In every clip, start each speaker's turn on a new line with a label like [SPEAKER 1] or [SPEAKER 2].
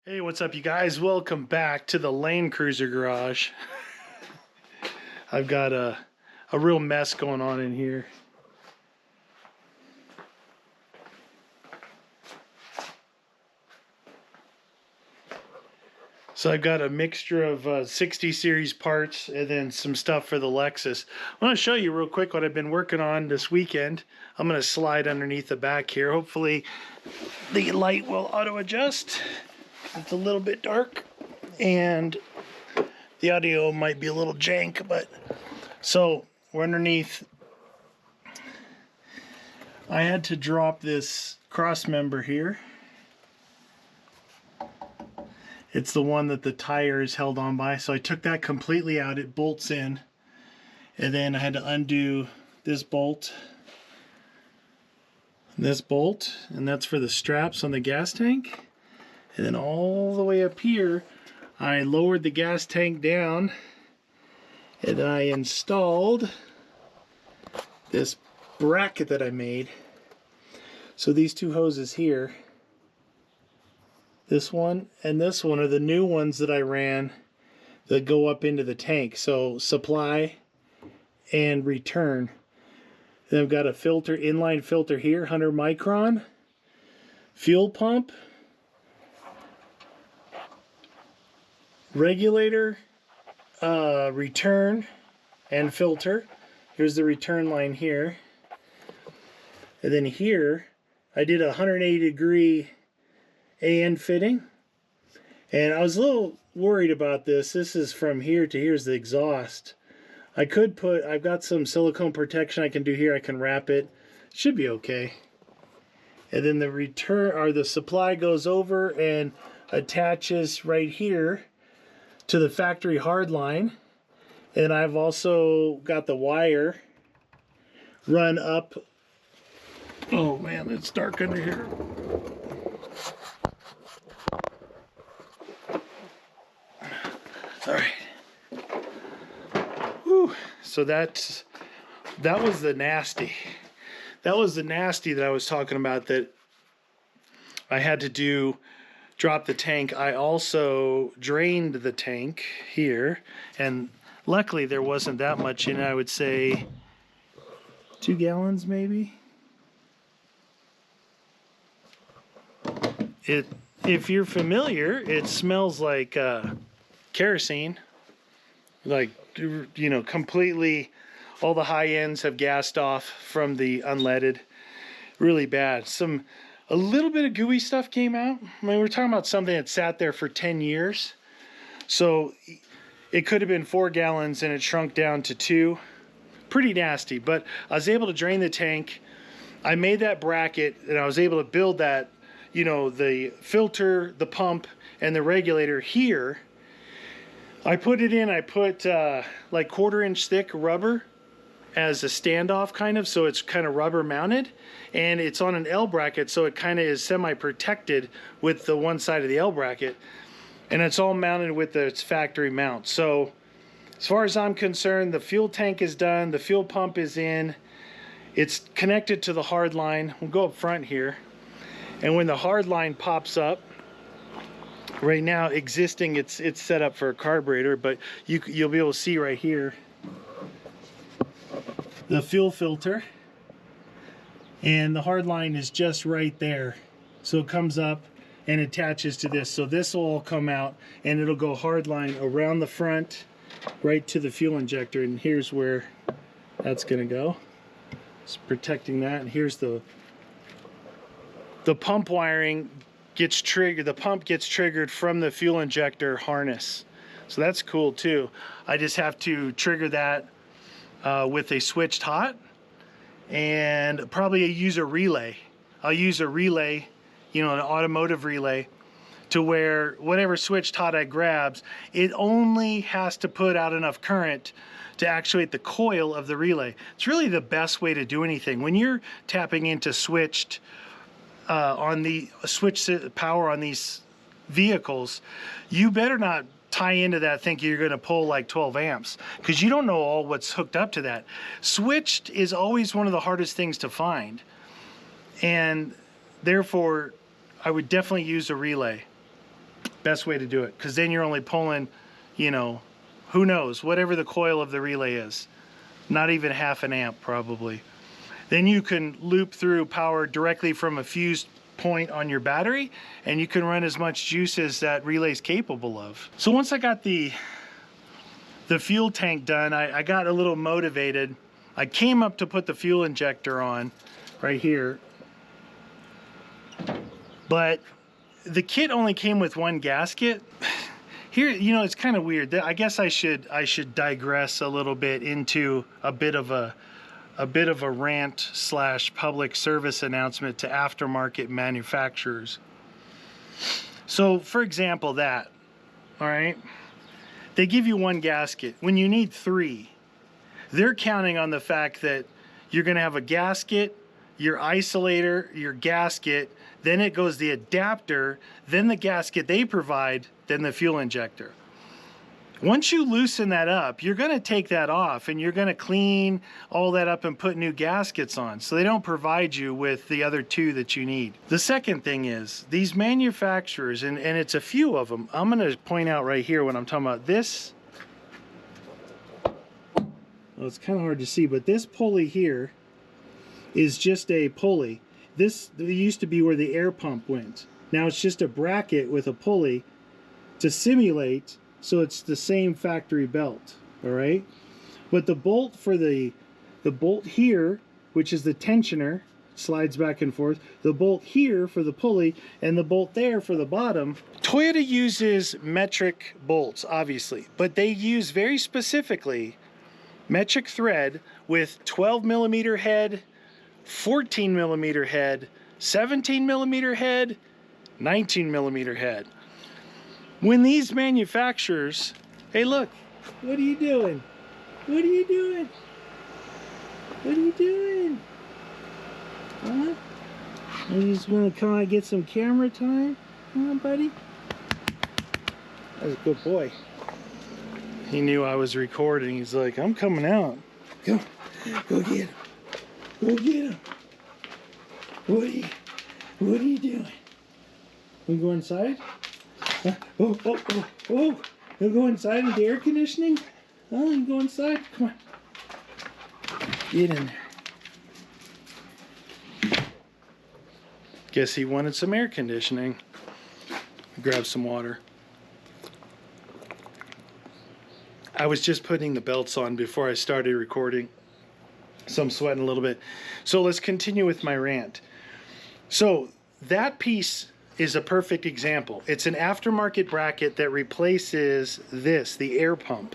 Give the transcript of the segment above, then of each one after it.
[SPEAKER 1] Hey, what's up, you guys? Welcome back to the Lane Cruiser Garage. I've got a real mess going on in here. So I've got a mixture of 60 series parts and then some stuff for the Lexus. I want to show you real quick what I've been working on this weekend. I'm going to slide underneath the back here. Hopefully the light will auto adjust. It's a little bit dark and the audio might be a little jank, but so we're underneath. I had to drop this cross member here. It's the one that the tire is held on by, so I took that completely out. It bolts in, and then I had to undo this bolt, and that's for the straps on the gas tank. And then all the way up here, I lowered the gas tank down, and then I installed this bracket that I made. So these two hoses here, this one and this one, are the new ones that I ran that go up into the tank. So supply and return. Then I've got a filter, inline filter here, 100 micron, fuel pump, regulator, return, and filter. Here's the return line here. And then here, I did a 180-degree AN fitting. And I was a little worried about this. This is from here to here's the exhaust. I've got some silicone protection I can do here. I can wrap it. Should be okay. And then the return, or the supply, goes over and attaches right here to the factory hard line. And I've also got the wire run up. Oh man, it's dark under here. All right. Whew. So that was the nasty. That was the nasty that I was talking about, that I had to drop the tank. I also drained the tank here, and luckily there wasn't that much in it. I would say 2 gallons maybe. If you're familiar, it smells like kerosene, like, you know, completely. All the high ends have gassed off from the unleaded. Really bad. A little bit of gooey stuff came out. I mean, we're talking about something that sat there for 10 years. So it could have been 4 gallons and it shrunk down to 2. Pretty nasty, but I was able to drain the tank. I made that bracket and I was able to build that, you know, the filter, the pump, and the regulator here. I put it in, I put like 1/4-inch thick rubber as a standoff kind of, so it's kind of rubber mounted, and it's on an L bracket, so it kind of is semi-protected with the one side of the L bracket, and it's all mounted with its factory mount. So as far as I'm concerned, the fuel tank is done, the fuel pump is in, it's connected to the hard line. We'll go up front here, and when the hard line pops up, right now existing, it's set up for a carburetor, but you'll be able to see right here the fuel filter, and the hard line is just right there. So it comes up and attaches to this. So this will all come out and it'll go hard line around the front right to the fuel injector, and here's where that's gonna go. It's protecting that, and here's the pump wiring gets triggered. The pump gets triggered from the fuel injector harness. So that's cool too. I just have to trigger that with a switched hot, and probably use a relay. I'll use a relay, you know, an automotive relay, to where whatever switched hot I grabs, it only has to put out enough current to actuate the coil of the relay. It's really the best way to do anything. When you're tapping into switched power on these vehicles, you better not tie into that thinking you're going to pull like 12 amps, because you don't know all what's hooked up to that. Switched is always one of the hardest things to find, and therefore I would definitely use a relay. best way to do it, because then you're only pulling, you know, who knows, whatever the coil of the relay is. Not even half an amp probably. Then you can loop through power directly from a fused point on your battery, and you can run as much juice as that relay is capable of. So once I got the fuel tank done, I got a little motivated. I came up to put the fuel injector on right here, but the kit only came with one gasket. Here, you know, it's kind of weird. I guess I should digress a little bit into a bit of a rant / public service announcement to aftermarket manufacturers. So, for example, all right, they give you one gasket when you need 3. They're counting on the fact that you're going to have a gasket, your isolator, your gasket, then it goes the adapter, then the gasket they provide, then the fuel injector. Once you loosen that up, you're going to take that off and you're going to clean all that up and put new gaskets on. So they don't provide you with the other 2 that you need. The second thing is these manufacturers, and it's a few of them. I'm going to point out right here when I'm talking about this. Well, it's kind of hard to see, but this pulley here is just a pulley. This used to be where the air pump went. Now it's just a bracket with a pulley to simulate, so it's the same factory belt, all right? But the bolt for the bolt here, which is the tensioner, slides back and forth, the bolt here for the pulley, and the bolt there for the bottom. Toyota uses metric bolts, obviously, but they use very specifically metric thread with 12mm head, 14mm head, 17mm head, 19mm head. When these manufacturers, hey look, what are you doing? What are you doing? What are you doing? Huh? You just want to come and get some camera time? Huh, buddy? That's a good boy. He knew I was recording. He's like, I'm coming out. Go get him. Go get him. What are you doing? We go inside? Oh. You go inside with the air conditioning? Oh, you go inside? Come on. Get in there. Guess he wanted some air conditioning. Grab some water. I was just putting the belts on before I started recording, so I'm sweating a little bit. So let's continue with my rant. So that piece is a perfect example. It's an aftermarket bracket that replaces this, the air pump.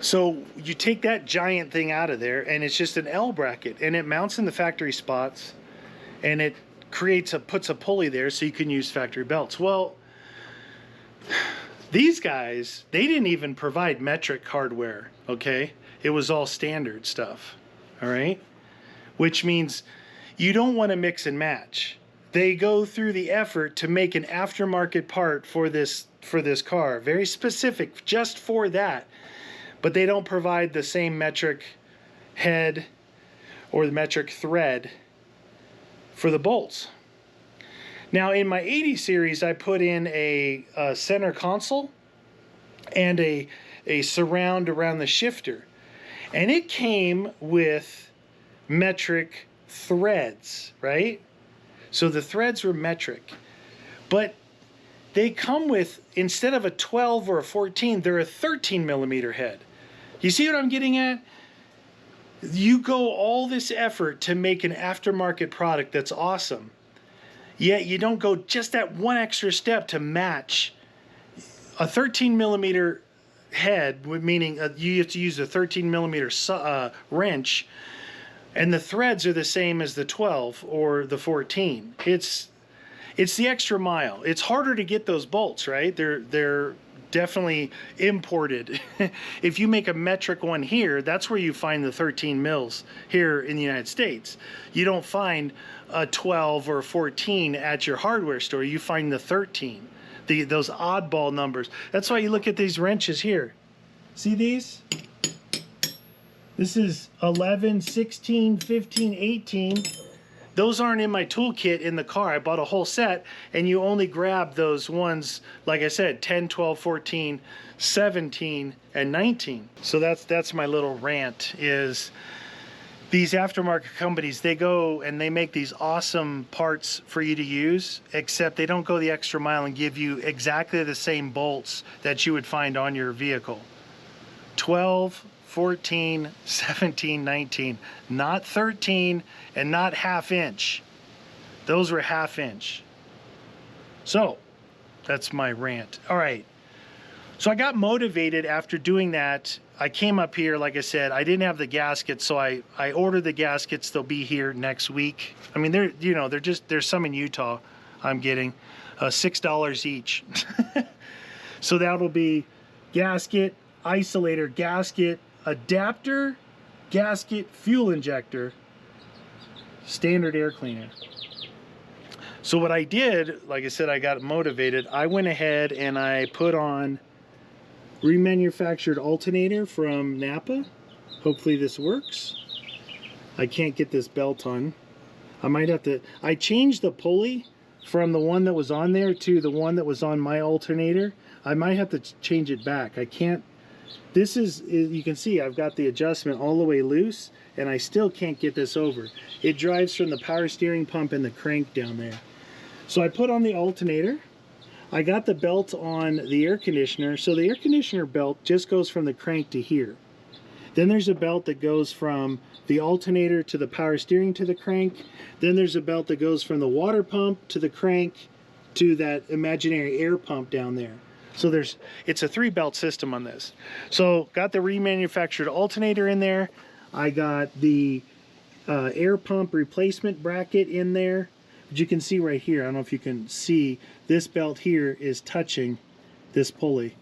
[SPEAKER 1] So you take that giant thing out of there and it's just an L bracket, and it mounts in the factory spots, and it puts a pulley there so you can use factory belts. Well, these guys, they didn't even provide metric hardware, okay? It was all standard stuff, all right? Which means you don't want to mix and match. They go through the effort to make an aftermarket part for this car, very specific just for that. But they don't provide the same metric head or the metric thread for the bolts. Now in my 80 series, I put in a center console and a surround around the shifter. And it came with metric threads, right? So the threads were metric. But they come with, instead of a 12 or a 14, they're a 13mm head. You see what I'm getting at? You go all this effort to make an aftermarket product that's awesome, yet you don't go just that one extra step to match a 13mm head, meaning you have to use a 13mm wrench, and the threads are the same as the 12 or the 14. It's the extra mile. It's harder to get those bolts, right? They're definitely imported. If you make a metric one here, that's where you find the 13 mils here in the United States. You don't find a 12 or a 14 at your hardware store. You find the 13, those oddball numbers. That's why you look at these wrenches here. See these? This is 11, 16, 15, 18. Those aren't in my toolkit in the car. I bought a whole set, and you only grab those ones, like I said, 10, 12, 14, 17, and 19. So that's my little rant, is these aftermarket companies, they go and they make these awesome parts for you to use, except they don't go the extra mile and give you exactly the same bolts that you would find on your vehicle. 12, 14, 17, 19, not 13 and not ½ inch. Those were ½ inch. So that's my rant. All right. So I got motivated after doing that. I came up here, like I said, I didn't have the gaskets, so I ordered the gaskets. They'll be here next week. I mean, there's some in Utah I'm getting, $6 each. So that'll be gasket, isolator, gasket, adapter, gasket, fuel injector, standard air cleaner. So what I did, like I said, I got motivated. I went ahead and I put on remanufactured alternator from Napa. Hopefully this works. I can't get this belt on. I might have to, I changed the pulley from the one that was on there to the one that was on my alternator. I might have to change it back. I can't. This is, you can see I've got the adjustment all the way loose, and I still can't get this over. It drives from the power steering pump and the crank down there. So I put on the alternator. I got the belt on the air conditioner. So the air conditioner belt just goes from the crank to here. Then there's a belt that goes from the alternator to the power steering to the crank. Then there's a belt that goes from the water pump to the crank to that imaginary air pump down there. So it's a 3-belt system on this. So got the remanufactured alternator in there. I got the air pump replacement bracket in there. But you can see right here, I don't know if you can see, this belt here is touching this pulley.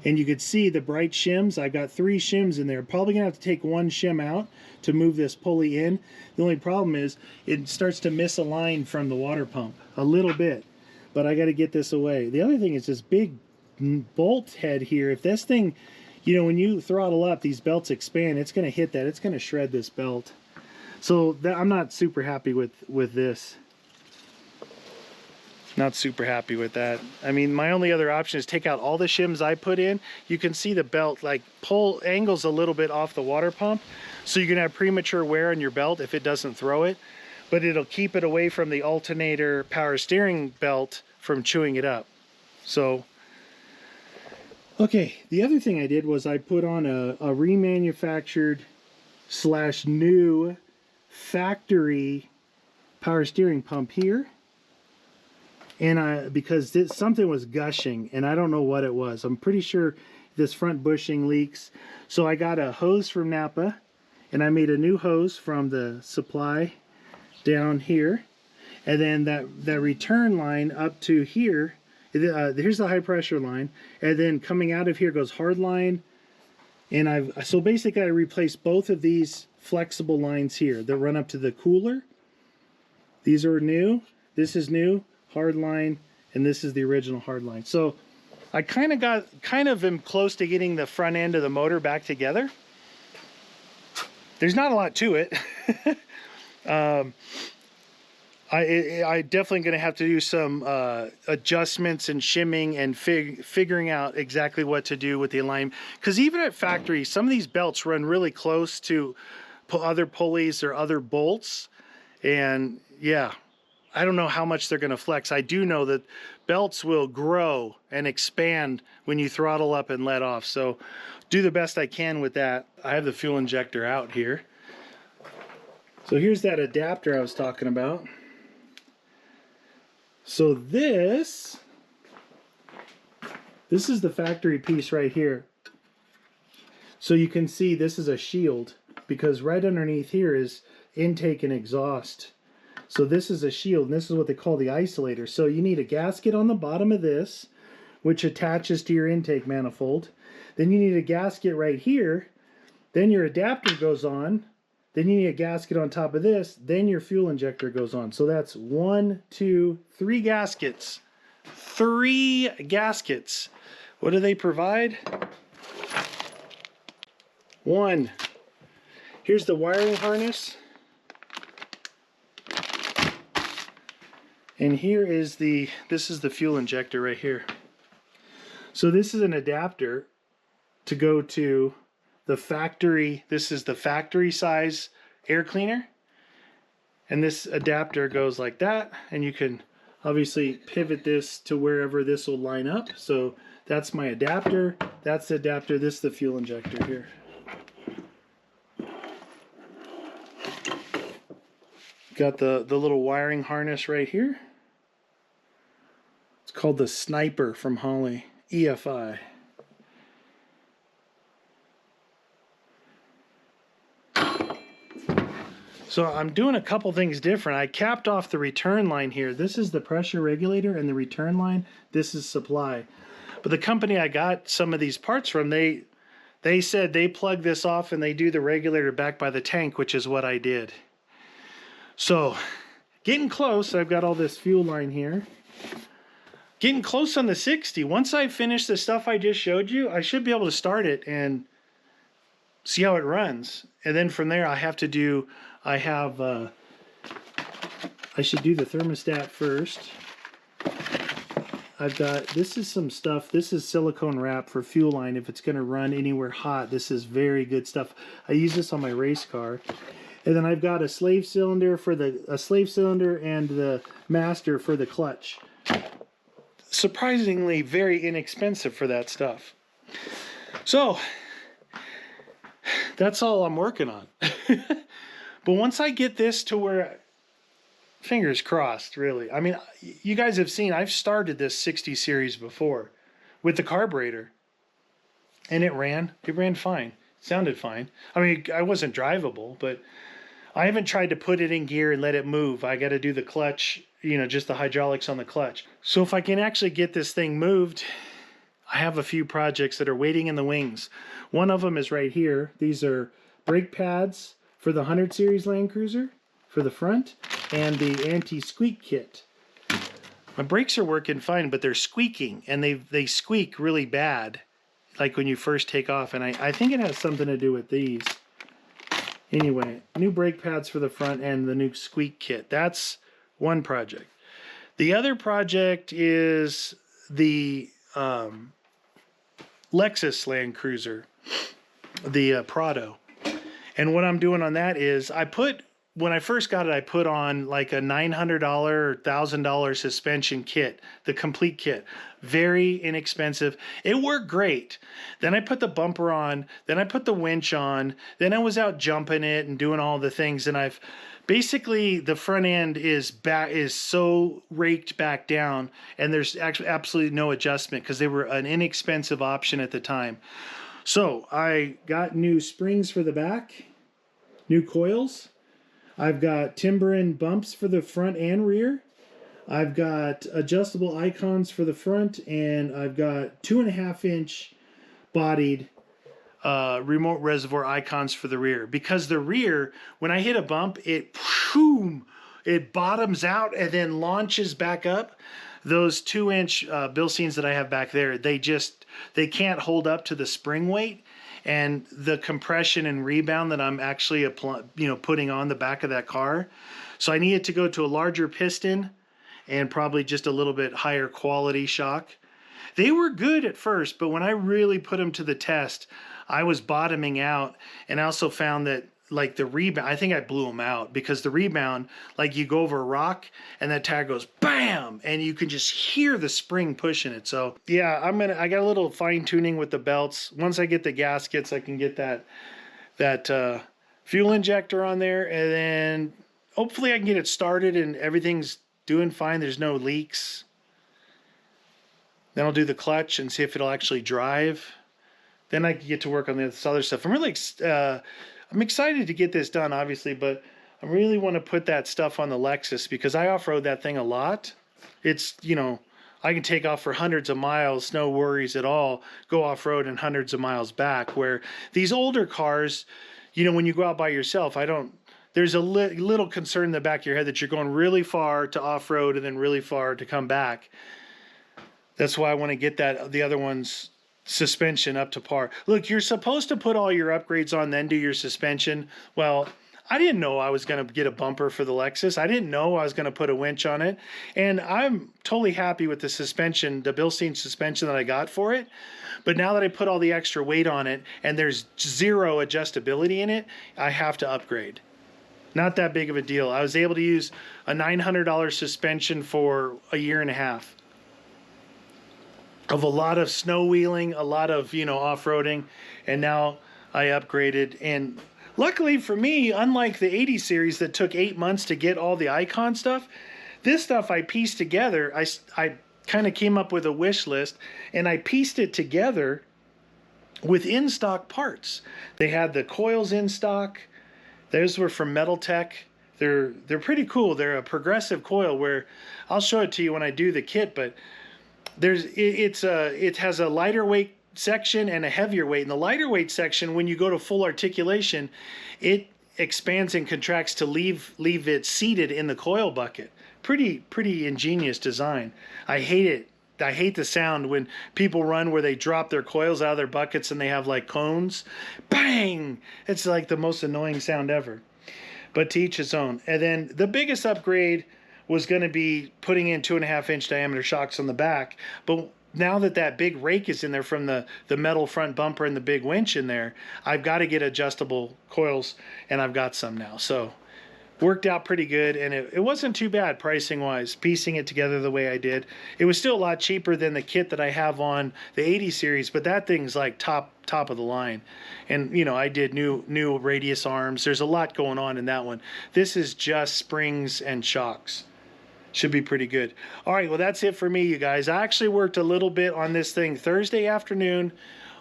[SPEAKER 1] And you could see the bright shims. I've got 3 shims in there. Probably gonna have to take 1 shim out to move this pulley in. The only problem is it starts to misalign from the water pump a little bit, but I gotta get this away. The other thing is this big bolt head here. If this thing, you know, when you throttle up, these belts expand, it's gonna hit that. It's gonna shred this belt. So I'm not super happy with this. Not super happy with that. I mean, my only other option is take out all the shims I put in. You can see the belt like angles a little bit off the water pump, so you're gonna have premature wear on your belt if it doesn't throw it, but it'll keep it away from the alternator power steering belt from chewing it up. So, okay, the other thing I did was I put on a remanufactured / new factory power steering pump here. And because something was gushing, and I don't know what it was. I'm pretty sure this front bushing leaks. So I got a hose from Napa, and I made a new hose from the supply down here. And then that return line up to here, here's the high pressure line. And then coming out of here goes hard line. And so basically I replaced both of these flexible lines here that run up to the cooler. These are new. This is new. Hard line, and this is the original hard line. So I kind of am close to getting the front end of the motor back together. There's not a lot to it. I definitely going to have to do some adjustments and shimming and figuring out exactly what to do with the alignment. Because even at factory, some of these belts run really close to other pulleys or other bolts, and yeah, I don't know how much they're going to flex. I do know that belts will grow and expand when you throttle up and let off. So do the best I can with that. I have the fuel injector out here. So here's that adapter I was talking about. So this is the factory piece right here. So you can see this is a shield, because right underneath here is intake and exhaust. So this is a shield, and this is what they call the isolator. So you need a gasket on the bottom of this, which attaches to your intake manifold. Then you need a gasket right here. Then your adapter goes on. Then you need a gasket on top of this. Then your fuel injector goes on. So that's 1, 2, 3 gaskets. 3 gaskets. What do they provide? 1. Here's the wiring harness. And here is this is the fuel injector right here. So this is an adapter to go to the factory. This is the factory size air cleaner. And this adapter goes like that. And you can obviously pivot this to wherever this will line up. So that's my adapter. That's the adapter. This is the fuel injector here. Got the little wiring harness right here. It's called the Sniper from Holley, EFI. So I'm doing a couple things different. I capped off the return line here. This is the pressure regulator and the return line. This is supply. But the company I got some of these parts from, they said they plug this off and they do the regulator back by the tank, which is what I did. So, getting close. I've got all this fuel line here. Getting close on the 60. Once I finish the stuff I just showed you, I should be able to start it and see how it runs. And then from there, I should do the thermostat first. I've got, this is some stuff. This is silicone wrap for fuel line. If it's going to run anywhere hot, this is very good stuff. I use this on my race car. And then I've got a slave cylinder and the master for the clutch. Surprisingly very inexpensive for that stuff. So that's all I'm working on. But once I get this to where, fingers crossed, really. I mean, you guys have seen I've started this 60 series before with the carburetor. And it ran fine. It sounded fine. I mean, I wasn't drivable, but I haven't tried to put it in gear and let it move. I got to do the clutch, you know, just the hydraulics on the clutch. So if I can actually get this thing moved, I have a few projects that are waiting in the wings. One of them is right here. These are brake pads for the 100 series Land Cruiser for the front and the anti-squeak kit. My brakes are working fine, but they're squeaking, and they squeak really bad, like when you first take off. And I think it has something to do with these. Anyway, new brake pads for the front and the new squeak kit. That's one project. The other project is the Lexus Land Cruiser, the Prado. And what I'm doing on that is when I first got it, I put on like a $900 or $1,000 suspension kit, the complete kit. Very inexpensive. It worked great. Then I put the bumper on, then I put the winch on, then I was out jumping it and doing all the things. And I've basically, the front end is so raked back down, and there's actually absolutely no adjustment because they were an inexpensive option at the time. So I got new springs for the back, new coils. I've got timber and bumps for the front and rear. I've got adjustable icons for the front, and I've got 2.5-inch bodied remote reservoir icons for the rear. Because the rear, when I hit a bump, it bottoms out and then launches back up. Those 2-inch Bilsteins that I have back there, they can't hold up to the spring weight. And the compression and rebound that I'm actually putting on the back of that car. So I needed to go to a larger piston and probably just a little bit higher quality shock. They were good at first, but when I really put them to the test, I was bottoming out. And I also found that like the rebound, I think I blew them out because the rebound, like you go over a rock and that tire goes BAM! And you can just hear the spring pushing it. So yeah, I got a little fine tuning with the belts. Once I get the gaskets, I can get that fuel injector on there, and then hopefully I can get it started and everything's doing fine. There's no leaks. Then I'll do the clutch and see if it'll actually drive. Then I can get to work on this other stuff. I'm excited to get this done, obviously, but I really want to put that stuff on the Lexus because I off-road that thing a lot. It's, I can take off for hundreds of miles, no worries at all, go off-road and hundreds of miles back, where these older cars, when you go out by yourself, there's a little concern in the back of your head that you're going really far to off-road and then really far to come back. That's why I want to get the other ones suspension up to par. Look, you're supposed to put all your upgrades on, then do your suspension. Well, I didn't know I was going to get a bumper for the Lexus. I didn't know I was going to put a winch on it. And I'm totally happy with the suspension, the Bilstein suspension that I got for it. But now that I put all the extra weight on it and there's zero adjustability in it, I have to upgrade. Not that big of a deal. I was able to use a $900 suspension for a year and a half of a lot of snow wheeling, a lot of, off-roading, and now I upgraded. And luckily for me, unlike the 80 series that took 8 months to get all the icon stuff, this stuff I pieced together. I kind of came up with a wish list, and I pieced it together with in-stock parts. They had the coils in stock. Those were from Metal Tech. They're pretty cool. They're a progressive coil where I'll show it to you when I do the kit, but it has a lighter weight section and a heavier weight. In the lighter weight section, when you go to full articulation, it expands and contracts to leave it seated in the coil bucket. Pretty ingenious design. I hate it. I hate the sound when people run where they drop their coils out of their buckets and they have like cones. Bang! It's like the most annoying sound ever. But to each his own. And then the biggest upgrade was going to be putting in 2.5-inch diameter shocks on the back. But now that big rake is in there from the metal front bumper and the big winch in there, I've got to get adjustable coils, and I've got some now. So worked out pretty good, and it wasn't too bad pricing wise, piecing it together the way I did. It was still a lot cheaper than the kit that I have on the 80 series, but that thing's like top of the line. And I did new radius arms. There's a lot going on in that one. This is just springs and shocks. Should be pretty good. All right, well, that's it for me, you guys. I actually worked a little bit on this thing Thursday afternoon,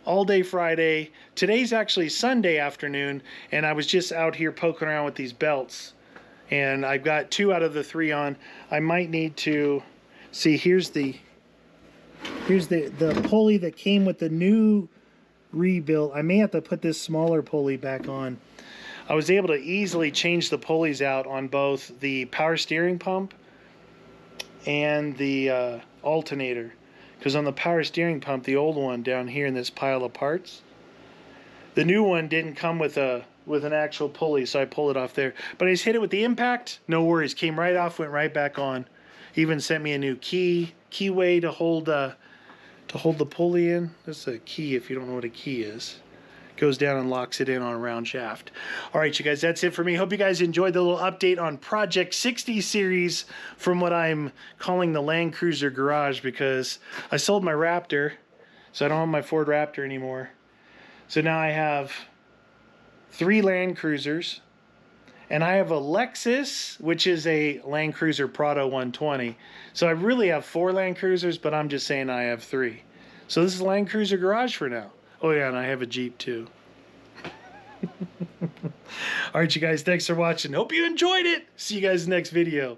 [SPEAKER 1] all day Friday. Today's actually Sunday afternoon, and I was just out here poking around with these belts. And I've got 2 out of the 3 on. I might need to see. Here's the pulley that came with the new rebuild. I may have to put this smaller pulley back on. I was able to easily change the pulleys out on both the power steering pump and the alternator, because on the power steering pump, the old one down here in this pile of parts, the new one didn't come with an actual pulley, so I pulled it off there. But I just hit it with the impact, no worries, came right off, went right back on. Even sent me a new keyway to hold the pulley in. That's a key if you don't know what a key is. Goes down and locks it in on a round shaft. All right, you guys, that's it for me. Hope you guys enjoyed the little update on Project 60 series from what I'm calling the Land Cruiser Garage, because I sold my Raptor, so I don't have my Ford Raptor anymore. So now I have 3 Land Cruisers, and I have a Lexus, which is a Land Cruiser Prado 120. So I really have 4 Land Cruisers, but I'm just saying I have 3. So this is Land Cruiser Garage for now. Oh yeah, and I have a Jeep too. All right, you guys, thanks for watching. Hope you enjoyed it. See you guys in the next video.